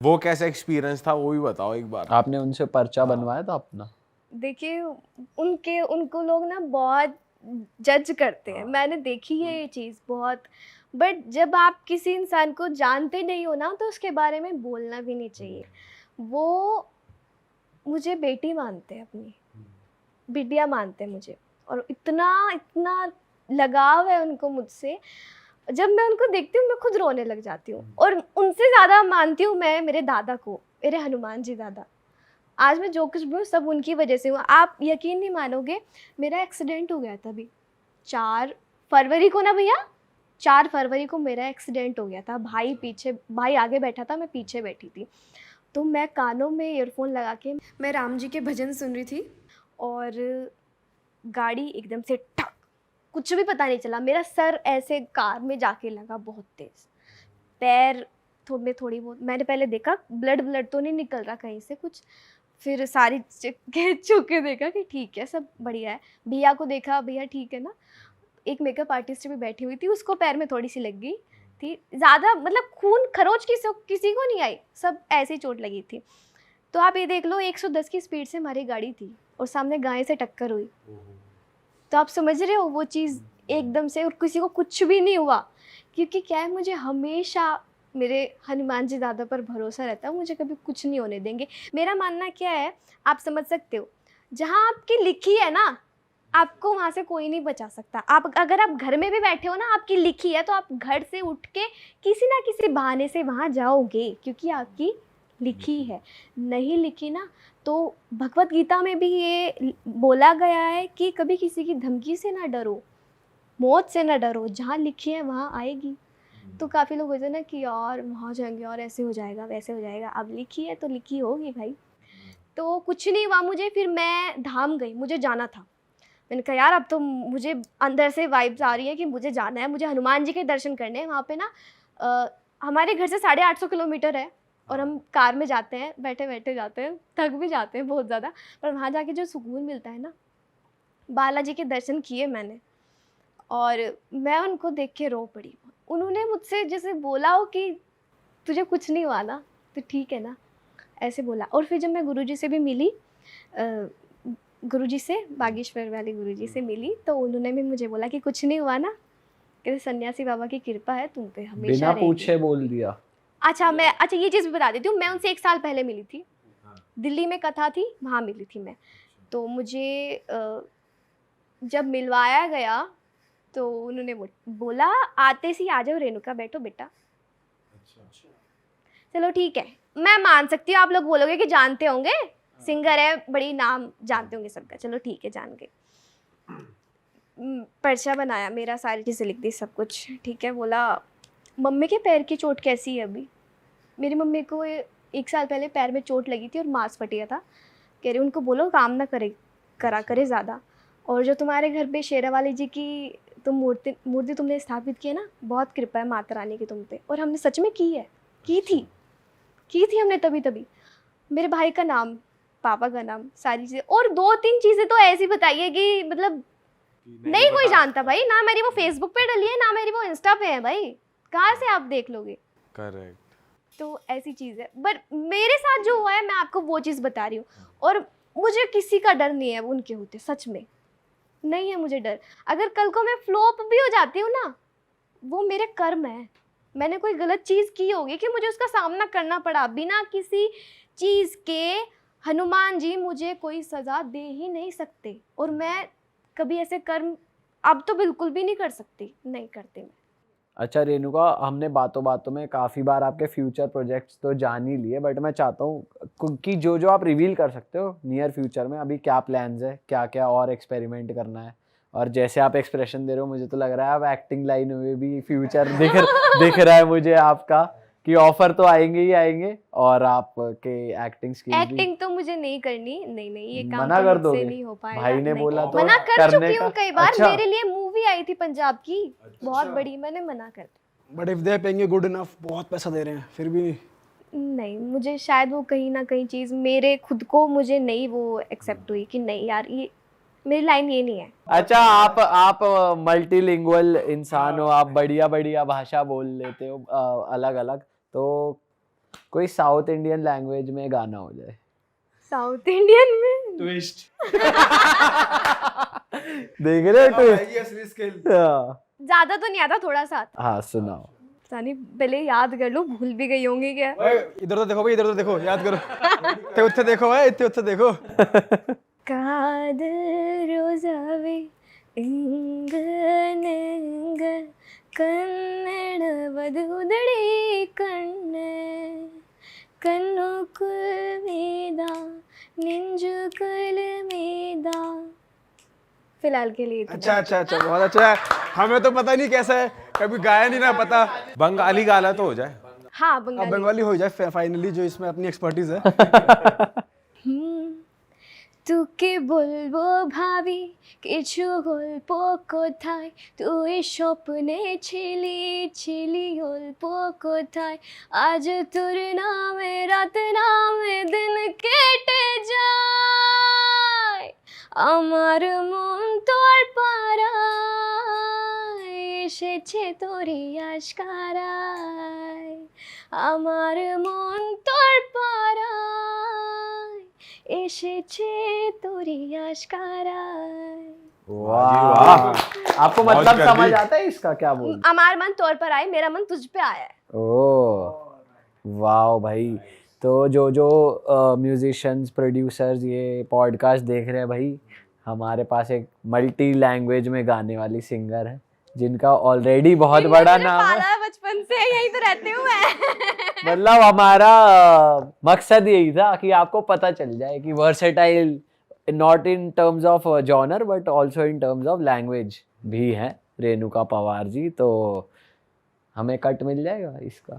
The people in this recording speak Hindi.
वो कैसा एक्सपीरियंस था वो भी बताओ एक बार। आपने उनसे पर्चा बनवाया था अपना? देखिए उनको लोग ना बहुत जज करते हैं, मैंने देखी है ये चीज़ बहुत। बट जब आप किसी इंसान को जानते नहीं हो ना तो उसके बारे में बोलना भी नहीं चाहिए। वो मुझे बेटी मानते हैं, अपनी बिटिया मानते हैं मुझे, और इतना इतना लगाव है उनको मुझसे। जब मैं उनको देखती हूँ मैं खुद रोने लग जाती हूँ। और उनसे ज़्यादा मानती हूँ मैं मेरे दादा को, मेरे हनुमान जी दादा। आज मैं जो कुछ भी हूँ सब उनकी वजह से हुआ। आप यकीन नहीं मानोगे, मेरा एक्सीडेंट हो गया था अभी 4 फरवरी को ना भैया, 4 फरवरी को मेरा एक्सीडेंट हो गया था। भाई आगे बैठा था, मैं पीछे बैठी थी। तो मैं कानों में ईयरफोन लगा के मैं राम जी के भजन सुन रही थी, और गाड़ी एकदम से ठक, कुछ भी पता नहीं चला, मेरा सर ऐसे कार में जाके लगा बहुत तेज। पैर में थोड़ी बहुत मैंने पहले देखा, ब्लड तो नहीं निकल रहा कहीं से कुछ। फिर सारी छू के देखा कि ठीक है, सब बढ़िया है। भैया को देखा, भैया ठीक है ना। एक मेकअप आर्टिस्ट भी बैठी हुई थी, उसको पैर में थोड़ी सी लग गई थी, ज़्यादा मतलब खून खरोच किसी को नहीं आई, सब ऐसे ही चोट लगी थी। तो आप ये देख लो, 110 की स्पीड से हमारी गाड़ी थी और सामने गाय से टक्कर हुई। तो आप समझ रहे हो वो चीज़ एकदम से, और किसी को कुछ भी नहीं हुआ। क्योंकि क्या है, मुझे हमेशा मेरे हनुमान जी दादा पर भरोसा रहता है, मुझे कभी कुछ नहीं होने देंगे। मेरा मानना क्या है, आप समझ सकते हो, जहाँ आपकी लिखी है ना, आपको वहाँ से कोई नहीं बचा सकता। अगर आप घर में भी बैठे हो ना, आपकी लिखी है, तो आप घर से उठ के किसी ना किसी बहाने से वहाँ जाओगे, क्योंकि आपकी लिखी है। नहीं लिखी ना, तो भगवत गीता में भी ये बोला गया है कि कभी किसी की धमकी से ना डरो, मौत से ना डरो, जहाँ लिखी है वहाँ आएगी। तो काफ़ी लोग होते हैं ना कि यार वहाँ जाएंगे और ऐसे हो जाएगा वैसे हो जाएगा, अब लिखी है तो लिखी होगी भाई। तो कुछ नहीं हुआ मुझे। फिर मैं धाम गई, मुझे जाना था। मैंने कहा यार अब तो मुझे अंदर से वाइब्स आ रही है कि मुझे जाना है, मुझे हनुमान जी के दर्शन करने हैं। वहाँ पे ना हमारे घर से 850 किलोमीटर है, और हम कार में जाते हैं, बैठे बैठे जाते हैं, थक भी जाते हैं बहुत ज़्यादा, पर वहाँ जाके जो सुकून मिलता है ना, बालाजी के दर्शन किए मैंने, और मैं उनको देख के रो पड़ी। उन्होंने मुझसे जैसे बोला हो कि तुझे कुछ नहीं हुआ ना, तो ठीक है ना, ऐसे बोला। और फिर जब मैं गुरुजी से भी मिली, गुरुजी से, बागेश्वर वाले गुरुजी से मिली, तो उन्होंने भी मुझे बोला कि कुछ नहीं हुआ ना, कहते सन्यासी बाबा की कृपा है तुम पे, हमेशा बिना रहेगी। पूछे बोल दिया? अच्छा ये चीज़ बता देती हूँ, मैं उनसे 1 साल पहले मिली थी, दिल्ली में कथा थी, वहाँ मिली थी मैं। तो मुझे जब मिलवाया गया तो उन्होंने बोला आते सी आ जाओ रेणुका, बैठो बेटा। चलो ठीक है, मैं मान सकती हूँ, आप लोग बोलोगे कि जानते होंगे, सिंगर है, बड़ी नाम जानते होंगे सबका, चलो ठीक है जान गए। पर्चा बनाया मेरा, सारी चीज़ें लिख दी, सब कुछ ठीक है। बोला मम्मी के पैर की चोट कैसी है अभी? मेरी मम्मी को 1 साल पहले पैर में चोट लगी थी और मांस फट गया था। कह रही उनको बोलो काम ना करा करे ज़्यादा, और जो तुम्हारे घर पे शेरावाली जी की मूर्ति तुमने स्थापित की है ना, बहुत कृपा है माता रानी की तुम पे। और हमने सच में की थी हमने तभी। मेरे भाई का नाम, पापा का नाम, सारी चीज़ें, और 2-3 चीज़ें तो ऐसी बताइए कि मतलब नहीं कोई जानता भाई, ना मेरी वो फेसबुक पे डली है, ना मेरी वो इंस्टा पे है भाई, कहाँ से आप देख लोगे। करेक्ट। तो ऐसी चीज़ है, बट मेरे साथ जो हुआ है मैं आपको वो चीज़ बता रही हूँ। और मुझे किसी का डर नहीं है उनके होते, सच में नहीं है मुझे डर। अगर कल को मैं फ्लॉप भी हो जाती हूँ ना, वो मेरे कर्म है। मैंने कोई गलत चीज़ की होगी कि मुझे उसका सामना करना पड़ा, बिना किसी चीज़ के हनुमान जी मुझे कोई सज़ा दे ही नहीं सकते। और मैं कभी ऐसे कर्म अब तो बिल्कुल भी नहीं कर सकती, नहीं करती मैं। अच्छा रेणुका, हमने बातों बातों में काफ़ी बार आपके फ्यूचर प्रोजेक्ट्स तो जान ही लिए, बट मैं चाहता हूँ कि जो जो आप रिवील कर सकते हो नियर फ्यूचर में, अभी क्या प्लान्स है, क्या क्या और एक्सपेरिमेंट करना है। और जैसे आप एक्सप्रेशन दे रहे हो, मुझे तो लग रहा है आप एक्टिंग लाइन में भी फ्यूचर दिख रहा है मुझे आपका, कि ऑफर तो आएंगे ही आएंगे, और आपके एक्टिंग स्किल्स भी। एक्टिंग तो मुझे नहीं करनी, नहीं ये काम मना तो कर मुझसे दोगे? नहीं हो पाएगा। भाई ने नहीं, बोला तो मना कर करने चुकी हूँ का। कई बार। अच्छा। मेरे लिए मूवी आई थी पंजाब की, बहुत बड़ी, मैंने मना कर दिया। But if they paying good enough, बहुत पैसा दे रहे हैं फिर भी नहीं, मुझे शायद वो कहीं ना कहीं चीज़ मेरे खुद को मुझे नहीं वो एक्सेप्ट हुई कि नहीं यार, ये मेरी लाइन ये नहीं है। अच्छा, आप मल्टीलिंगुअल इंसान हो, आप बढ़िया बढ़िया भाषा बोल लेते हो अलग अलग, तो कोई साउथ इंडियन लैंग्वेज में गाना हो जाए। साउथ इंडियन में ट्विस्ट देख रहे हो ये असली स्किल। ज्यादा तो नहीं आता, थोड़ा सा आता। हाँ सुनाओ। पता नहीं, पहले याद कर लो, भूल भी गई होंगी क्या। इधर तो देखो भाई, इधर तो देखो, याद करो। ते उत्थे देखो भाई, इत्थे उत्थे देखो। ಕಾದರೋಸವೇ ಇಂಗನಂಗ ಕನ್ನಡ ವಧುದಡಿ ಕಣ್ಣ ಕಣ್ಣು ಕುಲ್ಮೇದ निंजु कुल मेदा। फिलहाल के लिए इतना। अच्छा, बहुत अच्छा है। हमें तो पता नहीं कैसा है, कभी गाया नहीं ना पता। बंगाली गाना तो हो जाए। हाँ अब बंगाली। बंगाली हो जाए फाइनली, जो इसमें अपनी एक्सपर्टीज है। তোকে বলবো ভাবি কিছু গল্প কোথায়, তুই স্বপ্নে ছিলি অল্প কোথায়, আজ তোর নামে রাত নামে দিন কেটে যায়, আমার মন তোর পাড়ায় এসেছে তোরই আশকারায়, আমার মন তোর পাড়ায় এসেছে তোরই আশকারায়। वाह, आपको मौज मतलब कर समझ ली। आता है इसका क्या बोल? हमार मन तौर पर आए, मेरा मन तुझ पे आया है। ओ वाह भाई। तो जो म्यूजिशियंस प्रोड्यूसर्स ये पॉडकास्ट देख रहे हैं भाई, हमारे पास एक मल्टी लैंग्वेज में गाने वाली सिंगर है जिनका ऑलरेडी बहुत बड़ा नाम है। पाला है बचपन से, यहीं तो रहते हुए मतलब हमारा मकसद यही था कि आपको पता चल जाए कि versatile not in terms of genre but also in terms of language भी है रेणुका पवार जी। तो हमें कट मिल जाएगा इसका।